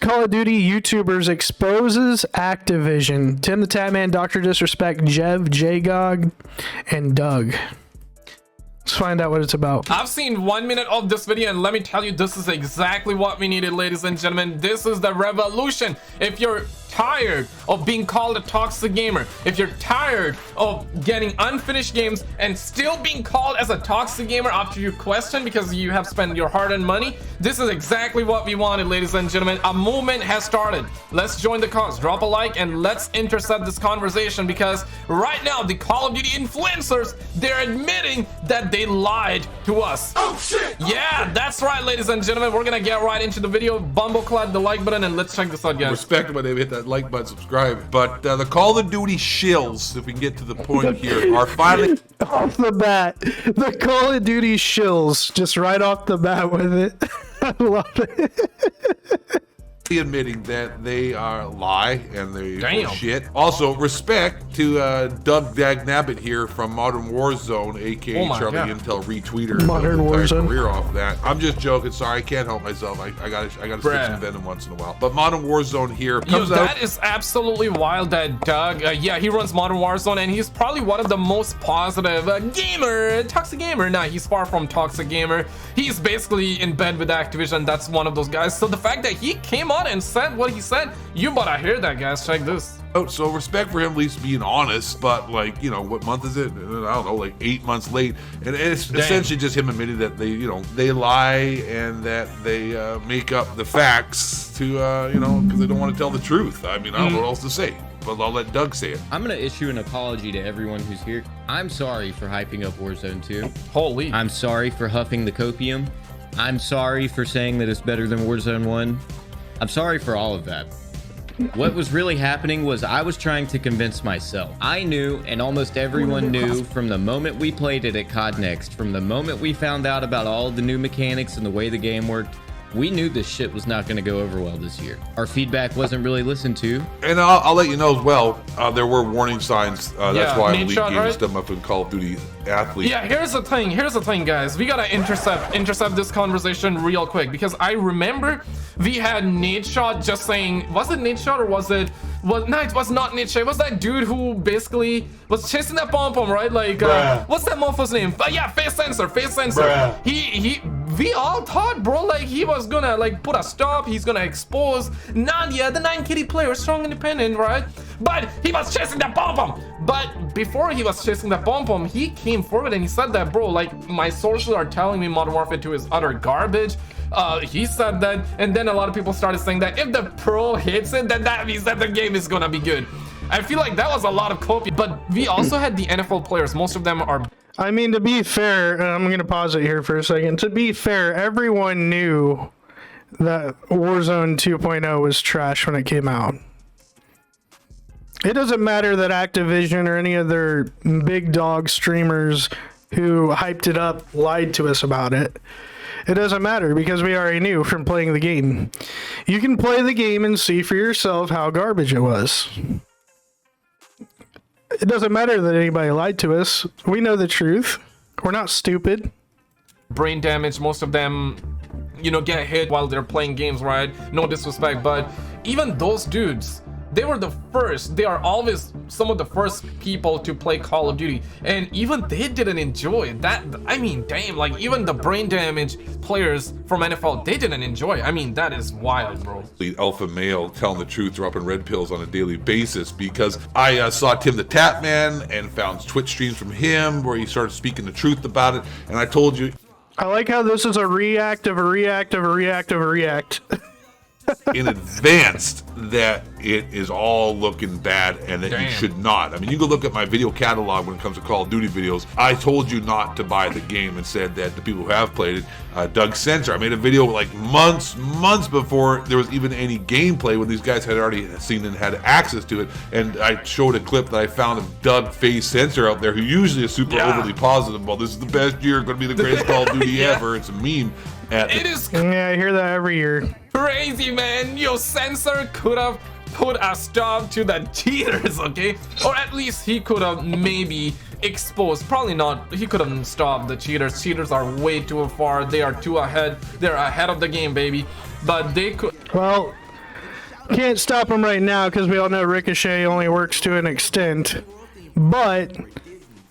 Call of Duty YouTubers exposes Activision. Tim the Tatman, Dr. Disrespect, Jev, Jagog, and Doug. Let's find out what it's about. I've seen 1 minute of this video, and let me tell you, this is exactly what we needed, ladies and gentlemen. This is the revolution. If you're tired of being called a toxic gamer, if you're tired of getting unfinished games and still being called as a toxic gamer after you question because you have spent your hard-earned money, this is exactly what we wanted, ladies and gentlemen. A movement has started. Let's join the cause. Drop a like and let's intercept this conversation, because right now the Call of Duty influencers, they're admitting that they lied to us. Oh shit! Yeah, that's right, ladies and gentlemen. We're gonna get right into the video. Bumbleclad the like button and let's check this out, guys. Respect when they hit that like button, subscribe. But the Call of Duty shills, if we can get to the point here, are finally off the bat. The Call of Duty shills, just right off the bat with it. I love it. admitting that they are lie and they Damn. shit. Also, respect to Doug Dagnabbit here from Modern Warzone, aka Charlie God. Intel retweeter. Modern Warzone. Career off that. I'm just joking. Sorry, I can't help myself. I gotta stick some venom once in a while. But Modern Warzone here comes out. That is absolutely wild. That Doug, yeah, he runs Modern Warzone, and he's probably one of the most positive gamer, toxic gamer. Nah, he's far from toxic gamer. He's basically in bed with Activision. That's one of those guys. So the fact that he came on and said what he said, you better hear that, guys. Check this. So respect for him at least being honest, but like, you know, what month is it? I don't know, like 8 months late. And it's essentially just him admitting that they, you know, they lie and that they make up the facts to, you know, because they don't want to tell the truth. I mean, I don't know what else to say, but I'll let Doug say it. I'm going to issue an apology to everyone who's here. I'm sorry for hyping up Warzone 2. Holy. I'm sorry for huffing the copium. I'm sorry for saying that it's better than Warzone 1. I'm sorry for all of that. What was really happening was I was trying to convince myself. I knew, and almost everyone knew, from the moment we played it at COD Next, from the moment we found out about all the new mechanics and the way the game worked, we knew this shit was not going to go over well this year. Our feedback wasn't really listened to. And I'll let you know as well, there were warning signs. That's why Elite shot, Games right? stepped up in Call of Duty Athlete. Yeah, here's the thing, guys. We gotta intercept this conversation real quick, because I remember we had Nate Shot just saying, was it Nate Shot or was it? No, it was not Nate Shot. It was that dude who basically was chasing that pom-pom, right? Like, what's that motherfucker's name? Yeah, face sensor. We all thought, bro, like he was gonna like put a stop. He's gonna expose Nadia, the 9KD player, strong independent, right? But he was chasing that pom-pom. But before he was chasing that pom-pom, he came forward and he said that, bro, like my sources are telling me Modern Warfare 2 is utter garbage. He said that, and then a lot of people started saying that if the pro hits it, then that means that the game is gonna be good. I feel like that was a lot of copy, but we also had the NFL players. Most of them are. I mean, to be fair, I'm going to pause it here for a second. To be fair, everyone knew that Warzone 2.0 was trash when it came out. It doesn't matter that Activision or any other big dog streamers who hyped it up lied to us about it. It doesn't matter because we already knew from playing the game. You can play the game and see for yourself how garbage it was. It doesn't matter that anybody lied to us. We know the truth. We're not stupid. Brain damage. Most of them, you know, get hit while they're playing games, right? No disrespect, but even those dudes, they were the first. They are always some of the first people to play Call of Duty, and even they didn't enjoy that. I mean, damn, like even the brain damage players from NFL, they didn't enjoy. I mean, that is wild, bro. Alpha male telling the truth, dropping red pills on a daily basis, because I saw Tim the Tatman and found Twitch streams from him where he started speaking the truth about it, and I told you. I like how this is a react of a react of a react of a react. In advance that it is all looking bad and that you should not. I mean, you can look at my video catalog when it comes to Call of Duty videos. I told you not to buy the game and said that the people who have played it, Doug Censor, I made a video like months before there was even any gameplay when these guys had already seen and had access to it, and I showed a clip that I found of Doug Face Censor out there, who usually is super overly positive. Well, this is the best year, going to be the greatest Call of Duty ever. It's a meme. It is I hear that every year. Crazy, man. Your Censor could have put a stop to the cheaters, okay? Or at least he could have maybe exposed, probably not, he could have stopped the cheaters. Cheaters are way too far. They are too ahead. They're ahead of the game, baby. But they could. Well, Can't stop him right now because we all know Ricochet only works to an extent. But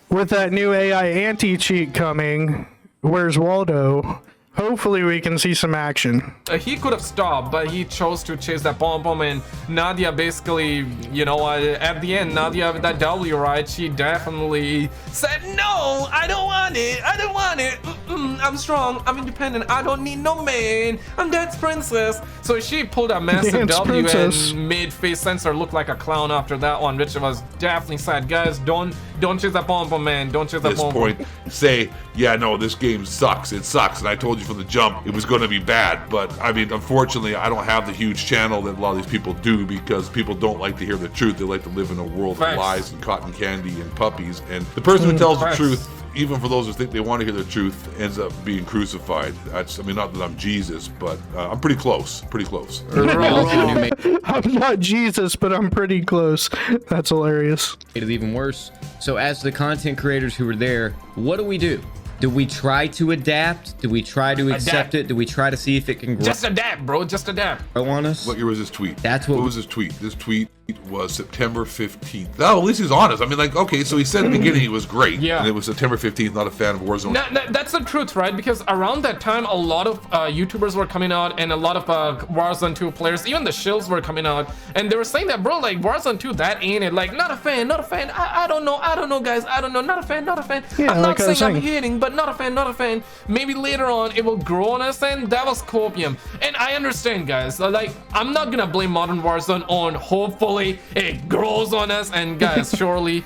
with that new AI anti-cheat coming, where's Waldo? Hopefully we can see some action. He could have stopped, but he chose to chase that bomb, and Nadia basically, you know, at the end, Nadia with that W, right? She definitely said, no, I don't want it. I don't want it. I'm strong. I'm independent. I don't need no man. I'm Dance Princess. So she pulled a massive Dance W Princess. and made Face Sensor look like a clown after that one, which was definitely sad. Guys, don't chase that bomb, man. Don't chase that This bomb. point, say, yeah, no, this game sucks. It sucks, and I told you from the jump it was going to be bad. But I mean, unfortunately, I don't have the huge channel that a lot of these people do, because people don't like to hear the truth. They like to live in a world Facts. of lies and cotton candy and puppies. And the person who tells Facts. the truth, even for those who think they want to hear the truth, ends up being crucified. That's, I mean, not that I'm Jesus, but I'm pretty close. Pretty close. I'm not Jesus, but I'm pretty close. That's hilarious. Made it even worse. So as the content creators who were there, what do? Do we try to adapt? Do we try to accept it? Do we try to see if it can grow Just adapt, bro. Just adapt. on us? What year was this tweet? That's what- was this tweet? This tweet was September 15th. Oh, at least he's honest. I mean, like, okay, so he said at the beginning he was great. Yeah. And it was September 15th, not a fan of Warzone. That's the truth, right? Because around that time, a lot of YouTubers were coming out, and a lot of Warzone 2 players, even the shills were coming out, and they were saying that, bro, like, Warzone 2, that ain't it. Like, not a fan. I don't know, guys. I don't know. Not a fan. Yeah, I'm like not I was saying I'm saying. hating, but not a fan. Maybe later on it will grow on us, and that was copium. And I understand, guys. Like, I'm not gonna blame Modern Warzone on hopefully it grows on us, and guys, surely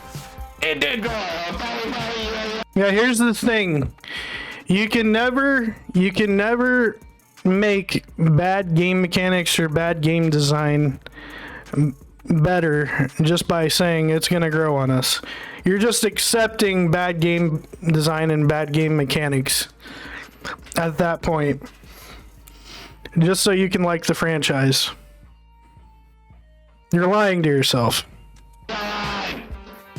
it did grow. Yeah, here's the thing. You can never make bad game mechanics or bad game design better just by saying it's going to grow on us. You're just accepting bad game design and bad game mechanics at that point, just so you can like the franchise. You're lying to yourself.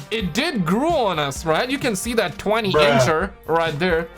It did grow on us, right? You can see that 20-incher right there.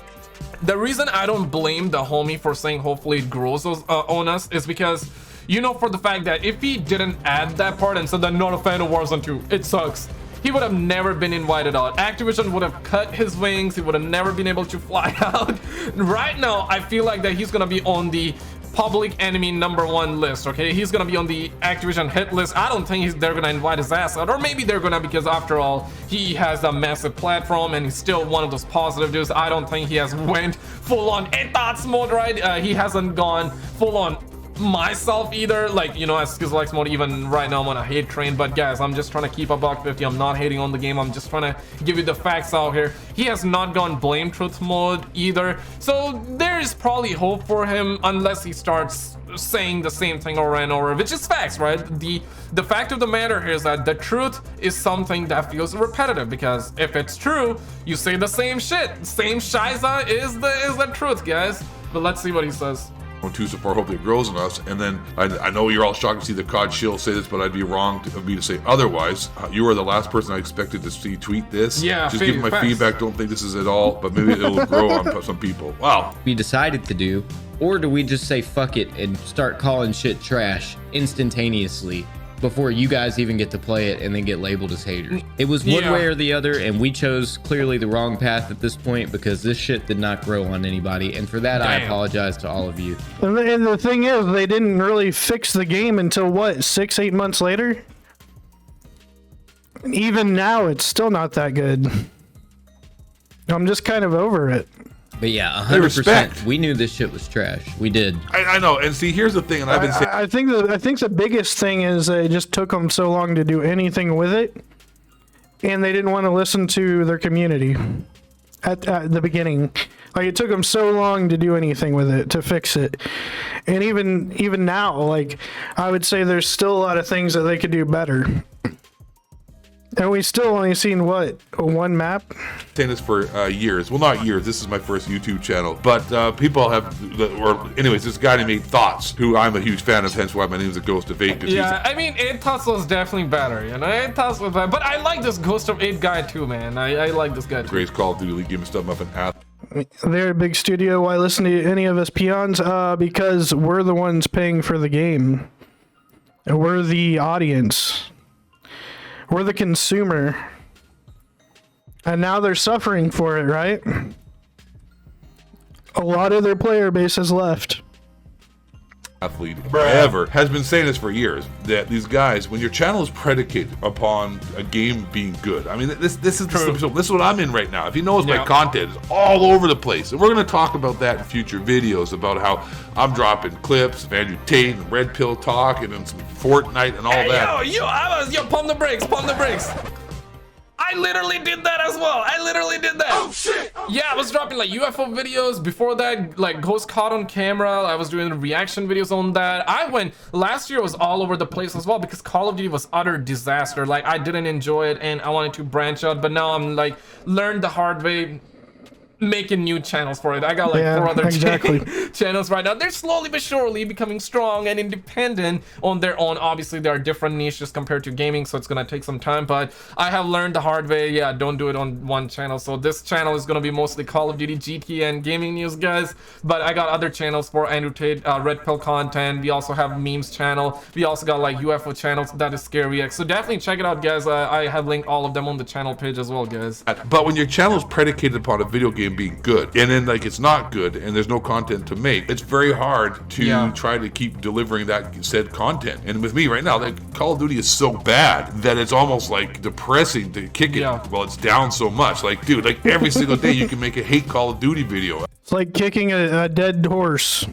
The reason I don't blame the homie for saying hopefully it grows on us is because, you know, for the fact that if he didn't add that part and said that not a fan of Warzone 2, it sucks, he would have never been invited out. Activision would have cut his wings. He would have never been able to fly out. Right now, I feel like that he's gonna be on the public enemy #1 list. Okay, he's gonna be on the Activision hit list. I don't think they're gonna invite his ass out, or maybe they're gonna, because after all, he has a massive platform and he's still one of those positive dudes. I don't think he has went full on thoughts mode, right? He hasn't gone full on myself either, like, you know, as Skizlex mode. Even right now I'm on a hate train, but guys, I'm just trying to keep a $150. I'm not hating on the game. I'm just trying to give you the facts out here. He has not gone blame truth mode either, so there is probably hope for him, unless he starts saying the same thing over and over, which is facts, right? The fact of the matter here is that the truth is something that feels repetitive, because if it's true, you say the same shit. Same shiza is the truth, guys. But let's see what he says. 2 so far, hopefully it grows on us. And then I know you're all shocked to see the COD shield say this, but I'd be wrong of me to say otherwise. You are the last person I expected to see tweet this. Yeah, just give my facts. feedback. Don't think this is at all, but maybe it'll grow on some people. Wow. We decided to do, or do we just say fuck it and start calling shit trash instantaneously before you guys even get to play it and then get labeled as haters? It was one Yeah. way or the other, and we chose clearly the wrong path at this point, because this shit did not grow on anybody, and for that I Damn. apologize to all of you. And the thing is, they didn't really fix the game until what, 6-8 months later? Even now, it's still not that good. I'm just kind of over it. But yeah, Hey, 100%. respect. We knew this shit was trash. We did. I know. And see, here's the thing, and I've been saying. I think the biggest thing is it just took them so long to do anything with it, and they didn't want to listen to their community at the beginning. Like, it took them so long to do anything with it, to fix it, and even now, like, I would say there's still a lot of things that they could do better. And we still only seen what, one map? Saying this for years. Well, not years. This is my first YouTube channel. But people have, anyways, this guy named Thoughts, who I'm a huge fan of, hence why my name is the Ghost of 8. Yeah, I mean, 8 Thoughts was definitely better, you know. 8 Thoughts was better, but I like this Ghost of 8 guy too, man. I like this guy too. Grace Call of Duty League Game Stuff Muffin app. They're a big studio. Why listen to any of us peons? Because we're the ones paying for the game. We're the audience. We're the consumer. And now they're suffering for it, right? A lot of their player base has left. Athlete ever has been saying this for years, that these guys, when your channel is predicated upon a game being good, I mean, this is what I'm in right now. If you notice, my content is all over the place, and we're going to talk about that in future videos, about how I'm dropping clips of Andrew Tate and Red Pill talk and some Fortnite and all that. Yo, pump the brakes. I literally did that as well. Oh shit! Yeah, I was dropping like UFO videos. Before that, like Ghost Caught on Camera. I was doing reaction videos on that. Last year was all over the place as well, because Call of Duty was utter disaster. Like, I didn't enjoy it and I wanted to branch out, but now I'm like, learned the hard way, making new channels for it. I got like 4 other channels right now. They're slowly but surely becoming strong and independent on their own. Obviously, there are different niches compared to gaming, so it's gonna take some time, but I have learned the hard way. Yeah, don't do it on one channel. So this channel is gonna be mostly Call of Duty, GTA, and gaming news, guys, but I got other channels for Andrew Tate, Red Pill content. We also have memes channel. We also got like UFO channels, that is Scary X. So definitely check it out, guys. I have linked all of them on the channel page as well, guys. But when your channel is predicated upon a video game being good, and then like it's not good and there's no content to make, it's very hard to try to keep delivering that said content. And with me right now, like, Call of Duty is so bad that it's almost like depressing to kick it while it's down so much. Like, dude, like every single day you can make a hate Call of Duty video. It's like kicking a dead horse.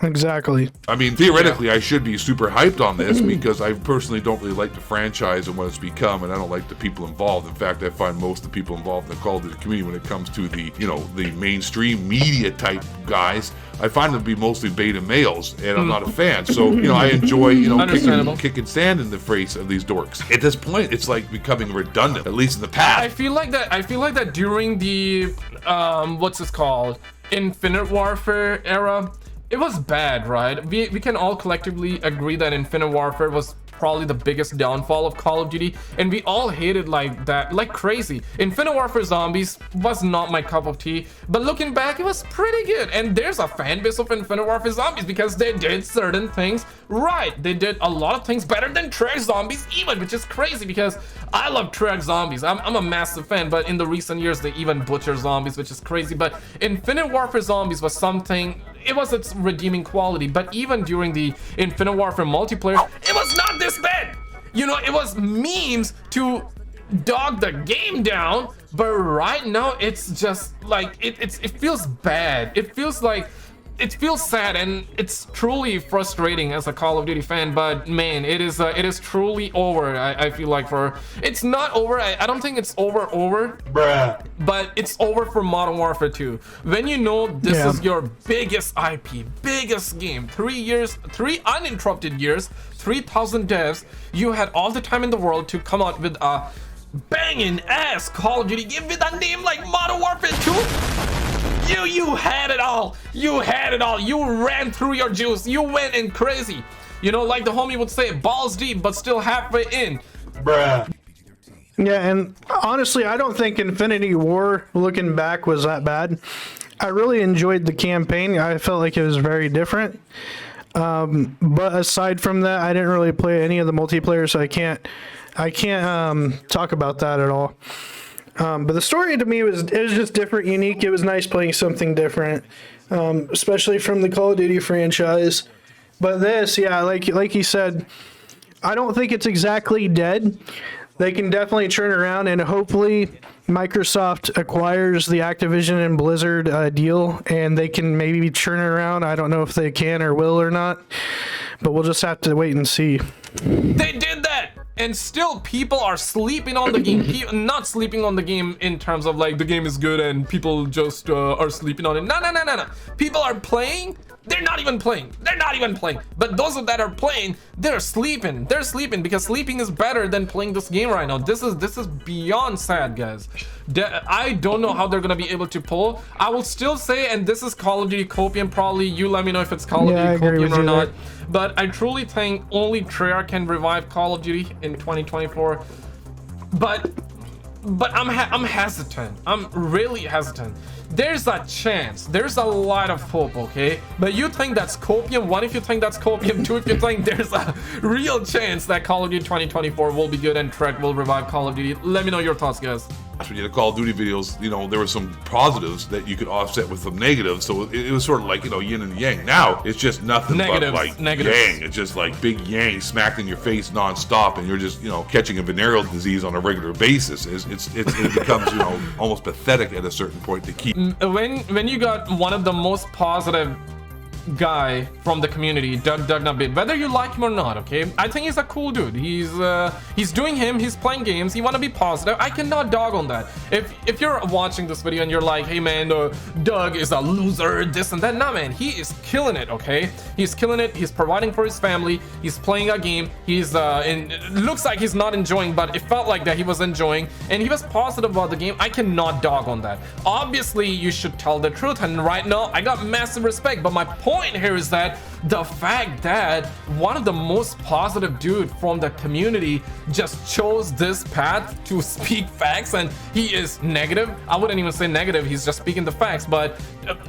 Exactly. I mean, theoretically, I should be super hyped on this, because I personally don't really like the franchise and what it's become, and I don't like the people involved. In fact, I find most of the people involved in the Call of Duty community, when it comes to the, you know, the mainstream media type guys, I find them to be mostly beta males, and I'm not a fan. So, you know, I enjoy, you know, kicking sand in the face of these dorks. At this point, it's like becoming redundant, at least in the past. I feel like that during the what's this called, Infinite Warfare era, it was bad, right? We can all collectively agree that Infinite Warfare was probably the biggest downfall of Call of Duty, and we all hated like that like crazy. Infinite Warfare Zombies was not my cup of tea, but looking back, it was pretty good. And there's a fan base of Infinite Warfare Zombies because they did certain things right. They did a lot of things better than Treyarch Zombies even, which is crazy because I love Treyarch Zombies. I'm a massive fan, but in the recent years they even butcher zombies, which is crazy. But Infinite Warfare Zombies was something, it was its redeeming quality. But even during the Infinite Warfare multiplayer, it was not this bad. You know, it was memes to dog the game down, but right now it's just like it feels bad. It feels like, it feels sad, and it's truly frustrating as a Call of Duty fan. But man, it is truly over. I feel like it's not over. I don't think it's over, bruh, but it's over for Modern Warfare 2. When you know this is your biggest IP, biggest game, 3 uninterrupted years, 3,000 devs, you had all the time in the world to come out with a banging ass Call of Duty game with a name like Modern Warfare 2. You had it all. You ran through your juice. You went in crazy. You know, like the homie would say, balls deep, but still halfway in. Bruh. Yeah, and honestly, I don't think Infinity War, looking back, was that bad. I really enjoyed the campaign. I felt like it was very different. But aside from that, I didn't really play any of the multiplayer, so I can't talk about that at all. But the story to me was just different, unique. It was nice playing something different, especially from the Call of Duty franchise. But this, yeah, like you said, I don't think it's exactly dead. They can definitely turn around, and hopefully Microsoft acquires the Activision and Blizzard deal, and they can maybe turn it around. I don't know if they can or will or not, but we'll just have to wait and see. They did that! And still people are sleeping on the game. Not sleeping on the game in terms of like the game is good and people just are sleeping on it. No. People are playing. They're not even playing. But those that are playing, they're sleeping. Because sleeping is better than playing this game right now. This is beyond sad, guys. I don't know how they're gonna be able to pull. I will still say, and this is Call of Duty Copium, probably you let me know if it's Call of Duty Copium or not. But I truly think only Treyarch can revive Call of Duty in 2024. But I'm hesitant. I'm really hesitant there's a chance, there's a lot of hope, okay? But you think that's copium? What if you think that's copium? Two, if you think there's a real chance that Call of Duty 2024 will be good and Trek will revive Call of Duty? Let me know your thoughts, guys. When you had Call of Duty videos, you know, there were some positives that you could offset with some negatives. So it was sort of like, you know, yin and yang. Now it's just nothing Negatives, but like negatives. yang. It's just like big yang smacked in your face nonstop, and you're just, you know, catching a venereal disease on a regular basis. It becomes, you know, almost pathetic at a certain point to keep. When you got one of the most positive guy from the community, Doug Uppbeat, whether you like him or not, okay, I think he's a cool dude. He's doing him, he's playing games, he want to be positive. I cannot dog on that. If you're watching this video and you're like, hey man, Doug is a loser, this and that, nah man, he is killing it, okay? He's killing it, he's providing for his family, he's playing a game, he's it looks like he's not enjoying, but it felt like that he was enjoying, and he was positive about the game. I cannot dog on that. Obviously you should tell the truth, and right now I got massive respect, but my point here is that the fact that one of the most positive dude from the community just chose this path to speak facts, and he is negative. I wouldn't even say negative, he's just speaking the facts, but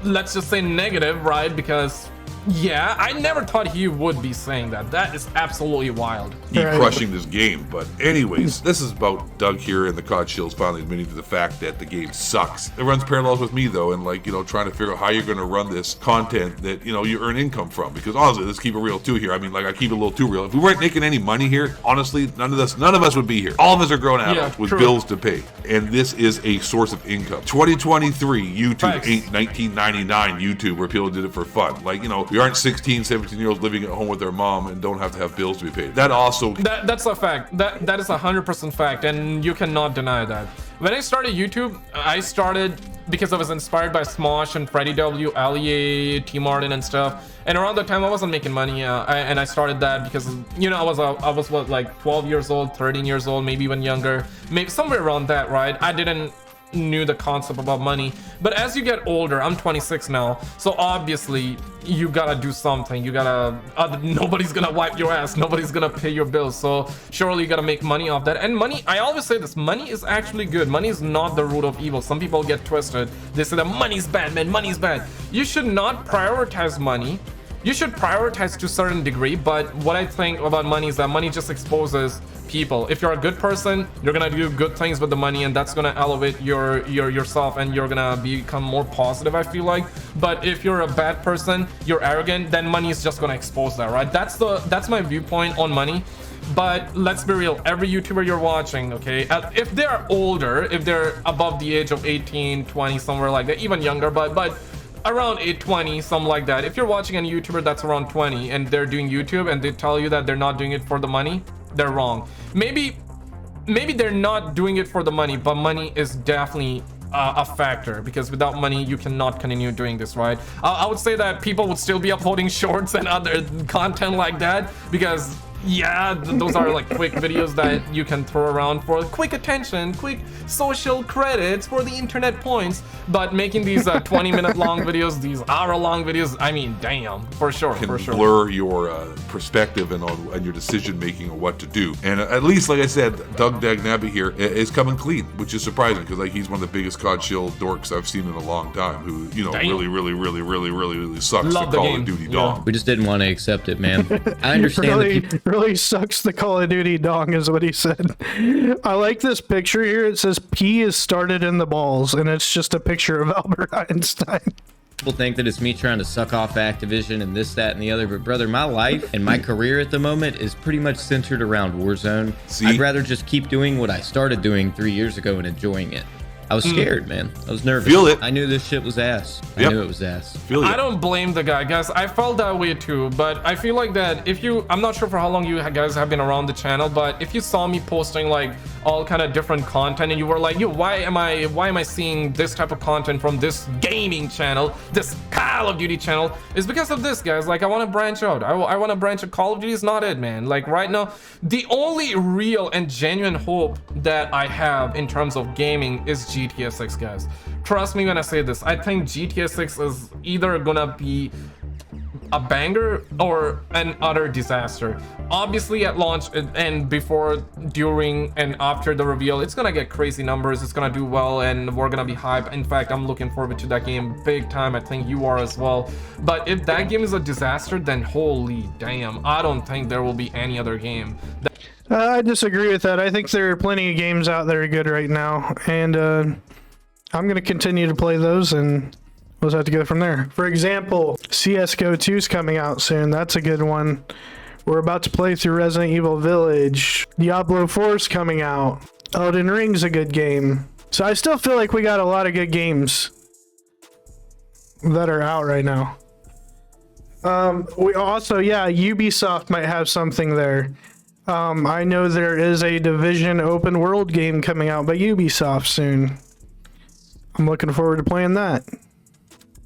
let's just say negative, right? Because yeah, I never thought he would be saying that. That is absolutely wild. He crushing this game. But anyways, this is about Doug here and the COD Shills finally admitting to the fact that the game sucks. It runs parallels with me though, and like, you know, trying to figure out how you're going to run this content that, you know, you earn income from. Because honestly, let's keep it real too here. I mean, like, I keep it a little too real. If we weren't making any money here, honestly, none of us would be here. All of us are grown adults with bills to pay, and this is a source of income. 2023 YouTube ain't 1999 YouTube where people did it for fun. Like, you know, we aren't 16, 17-year-olds living at home with their mom and don't have to have bills to be paid. That also... That's a fact. That is 100% fact, and you cannot deny that. When I started YouTube, I started because I was inspired by Smosh and Freddy W, Ali, T Martin and stuff. And around that time I wasn't making money, and I started that because, you know, I was what, like 12 years old, 13 years old, maybe even younger, maybe somewhere around that, right? I didn't knew the concept about money. But as you get older, I'm 26 now, so obviously you gotta do something. You gotta nobody's gonna wipe your ass, nobody's gonna pay your bills, so surely you gotta make money off that. And money, I always say this, money is actually good. Money is not the root of evil. Some people get twisted. They say that money's bad, man, money's bad. You should not prioritize money. You should prioritize to a certain degree, but what I think about money is that money just exposes people. If you're a good person, you're gonna do good things with the money, and that's gonna elevate yourself, and you're gonna become more positive, I feel like. But if you're a bad person, you're arrogant, then money is just gonna expose that, right? That's my viewpoint on money. But let's be real, every YouTuber you're watching, okay, if they're older, if they're above the age of 18, 20, somewhere like that, even younger, but around 820, something like that. If you're watching a YouTuber that's around 20 and they're doing YouTube and they tell you that they're not doing it for the money, they're wrong. Maybe they're not doing it for the money, but money is definitely a factor, because without money you cannot continue doing this, right? I would say that people would still be uploading shorts and other content like that, because yeah, those are like quick videos that you can throw around for quick attention, quick social credits for the internet points. But making these 20-minute long videos, these hour-long videos, I mean, damn, for sure, can for sure. blur your perspective and your decision making on what to do. And at least, like I said, Doug Uppbeat here is coming clean, which is surprising, because like, he's one of the biggest COD Shield dorks I've seen in a long time. Who, you know, really sucks Love the Call game. of Duty Yeah. dong. We just didn't want to accept it, man. I understand that people... Really sucks the Call of Duty dong is what he said. I like this picture here. It says P is started in the balls, and it's just a picture of Albert Einstein. People think that it's me trying to suck off Activision and this, that, and the other, but brother, my life and my career at the moment is pretty much centered around Warzone. See? I'd rather just keep doing what I started doing 3 years ago and enjoying it. I was scared, man. I was nervous. Feel it. I knew this shit was ass. Yep. I knew it was ass. Feel I ya. don't blame the guy, guys. I felt that way too, but I feel like that if you, I'm not sure for how long you guys have been around the channel, but if you saw me posting like all kind of different content and you were like, yo, why am I seeing this type of content from this gaming channel, this Call of Duty channel, is because of this, guys. Like, I want to branch out. I want to branch out. Call of Duty is not it, man. Like right now, the only real and genuine hope that I have in terms of gaming is GTA 6, guys. Trust me when I say this. I think GTA 6 is either gonna be a banger or an utter disaster. Obviously at launch and before, during, and after the reveal, it's gonna get crazy numbers, it's gonna do well, and we're gonna be hyped. In fact, I'm looking forward to that game big time. I think you are as well. But if that game is a disaster, then holy damn, I don't think there will be any other game that I disagree with that. I think there are plenty of games out there good right now, and I'm going to continue to play those, and we'll have to go from there. For example, CSGO 2 is coming out soon. That's a good one. We're about to play through Resident Evil Village. Diablo 4 is coming out. Elden Ring's a good game. So I still feel like we got a lot of good games that are out right now. We also, yeah, Ubisoft might have something there. I know there is a Division open world game coming out by Ubisoft soon. I'm looking forward to playing that.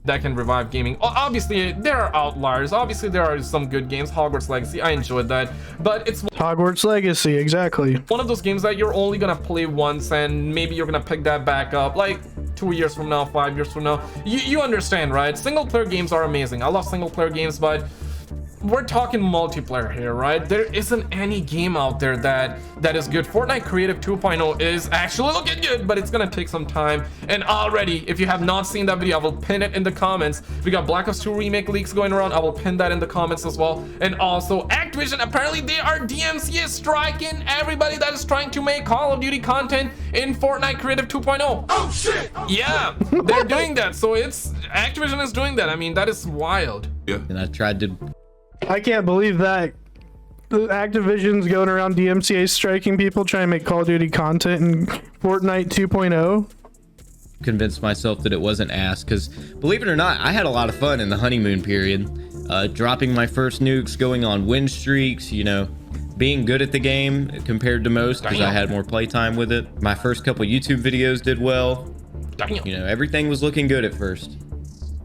that can revive gaming. Obviously, there are outliers. Obviously, there are some good games. Hogwarts Legacy, I enjoyed that. But it's Hogwarts Legacy, exactly. one of those games that you're only gonna play once, and maybe you're gonna pick that back up like 2 years from now, 5 years from now. You understand, right? Single player games are amazing. I love single player games, but we're talking multiplayer here, right? There isn't any game out there that is good. Fortnite Creative 2.0 is actually looking good, but it's gonna take some time. And already, if you have not seen that video, I will pin it in the comments. We got Black Ops 2 remake leaks going around. I will pin that in the comments as well. And also, Activision, apparently they are DMCA striking everybody that is trying to make Call of Duty content in Fortnite Creative 2.0. Oh shit! Yeah, they're doing that. So Activision is doing that. I mean, that is wild. Yeah. And I tried to I can't believe that Activision's going around DMCA striking people trying to make Call of Duty content in Fortnite 2.0. convince myself that it wasn't ass, because believe it or not, I had a lot of fun in the honeymoon period, dropping my first nukes, going on win streaks, you know, being good at the game compared to most because I had more playtime with it. My first couple YouTube videos did well. You know, everything was looking good at first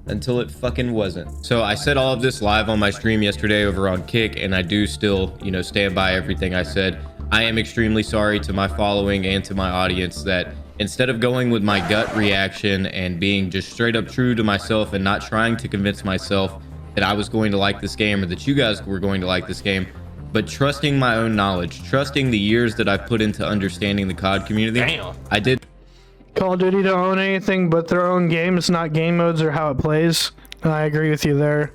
until it fucking wasn't. So I said all of this live on my stream yesterday over on Kick, and I do still, you know, stand by everything I said. I am extremely sorry to my following and to my audience that instead of going with my gut reaction and being just straight up true to myself and not trying to convince myself that I was going to like this game or that you guys were going to like this game, but trusting my own knowledge, trusting the years that I've put into understanding the COD community, I did. Call of Duty don't own anything but their own games, not game modes or how it plays. I agree with you there.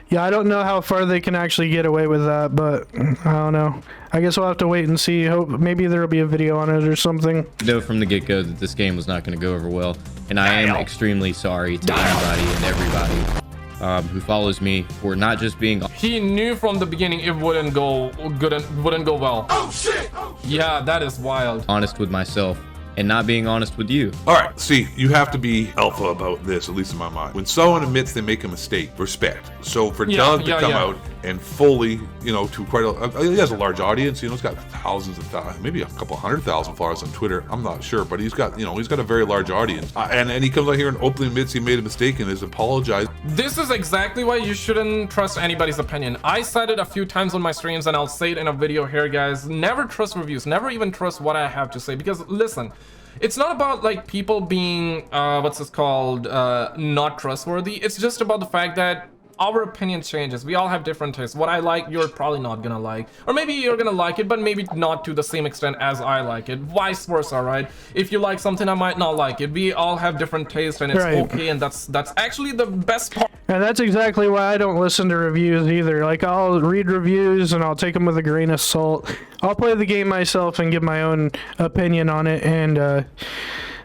Yeah, I don't know how far they can actually get away with that, but I don't know. I guess we'll have to wait and see. Hope maybe there'll be a video on it or something. Know from the get-go that this game was not going to go over well, and I am extremely sorry to anybody and everybody who follows me for not just being. He knew from the beginning it wouldn't go good and wouldn't go well. Oh shit! Yeah, that is wild. Honest with myself and not being honest with you. All right, see, you have to be alpha about this, at least in my mind. When someone admits they make a mistake, respect. So for Doug to come out and fully, you know, to quite he has a large audience, you know, he's got thousands of thousands, maybe a couple 100,000 followers on Twitter, I'm not sure, but he's got, you know, he's got a very large audience. And he comes out here and openly admits he made a mistake and has apologized. This is exactly why you shouldn't trust anybody's opinion. I said it a few times on my streams, and I'll say it in a video here, guys. Never trust reviews, never even trust what I have to say, because listen, it's not about like people being what's this called, not trustworthy. It's just about the fact that our opinion changes. We all have different tastes. What I like, you're probably not gonna like, or maybe you're gonna like it, but maybe not to the same extent as I like it, vice versa, right? If you like something, I might not like it. We all have different tastes, and it's okay, and that's actually the best part. And that's exactly why I don't listen to reviews either. Like, I'll read reviews and I'll take them with a grain of salt. I'll play the game myself and give my own opinion on it and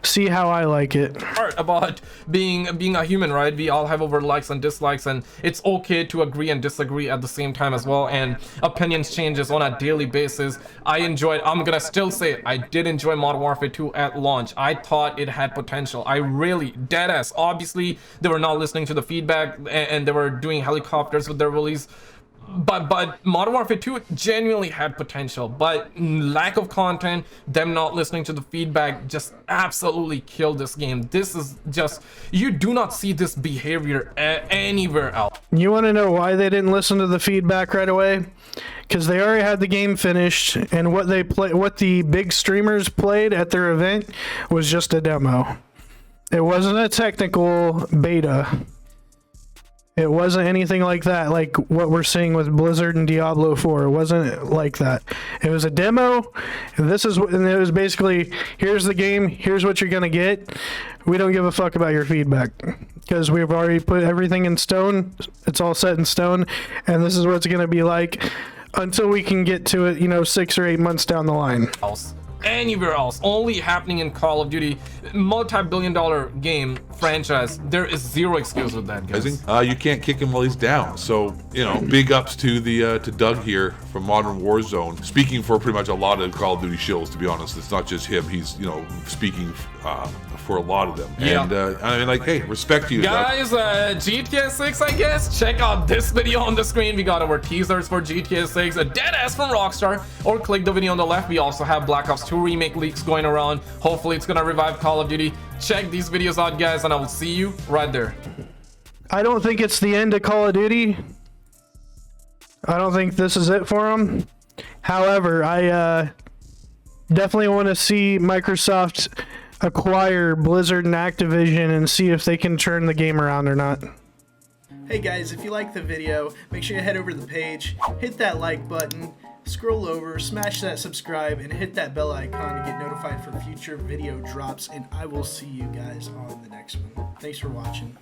see how I like it. Part about being a human, right? We all have over likes and dislikes, and it's okay to agree and disagree at the same time as well, and opinions changes on a daily basis. I'm gonna still say I did enjoy Modern Warfare 2 at launch. I thought it had potential. I really, deadass. Obviously they were not listening to the feedback, and they were doing helicopters with their release. But Modern Warfare 2 genuinely had potential, but lack of content, them not listening to the feedback, just absolutely killed this game. This is just, you do not see this behavior anywhere else. You want to know why they didn't listen to the feedback right away? Because they already had the game finished, and what the big streamers played at their event was just a demo. It wasn't a technical beta. It wasn't anything like that, like what we're seeing with Blizzard and Diablo 4. It wasn't like that. It was a demo. And it was basically, here's the game. Here's what you're gonna get. We don't give a fuck about your feedback because we've already put everything in stone. It's all set in stone, and this is what it's gonna be like until we can get to it, you know, 6 or 8 months down the line. Anywhere else, only happening in Call of Duty, multi-billion-dollar game franchise. There is zero excuse with that, guys. You can't kick him while he's down. So, you know, big ups to the to Doug here from Modern Warzone, speaking for pretty much a lot of Call of Duty shills. To be honest, it's not just him. He's, you know, speaking for a lot of them. Yeah. And I mean, like, hey, respect to you, guys. GTA 6, I guess. Check out this video on the screen. We got our teasers for GTA 6, a dead ass from Rockstar, or click the video on the left. We also have Black Ops 2 remake leaks going around. Hopefully it's gonna revive Call of Duty. Check these videos out, guys, and I will see you right there. I don't think it's the end of Call of Duty. I don't think this is it for them. However, I definitely want to see Microsoft acquire Blizzard and Activision and see if they can turn the game around or not. Hey guys, if you liked the video, make sure you head over to the page, hit that like button, scroll over, smash that subscribe, and hit that bell icon to get notified for future video drops, and I will see you guys on the next one. Thanks for watching.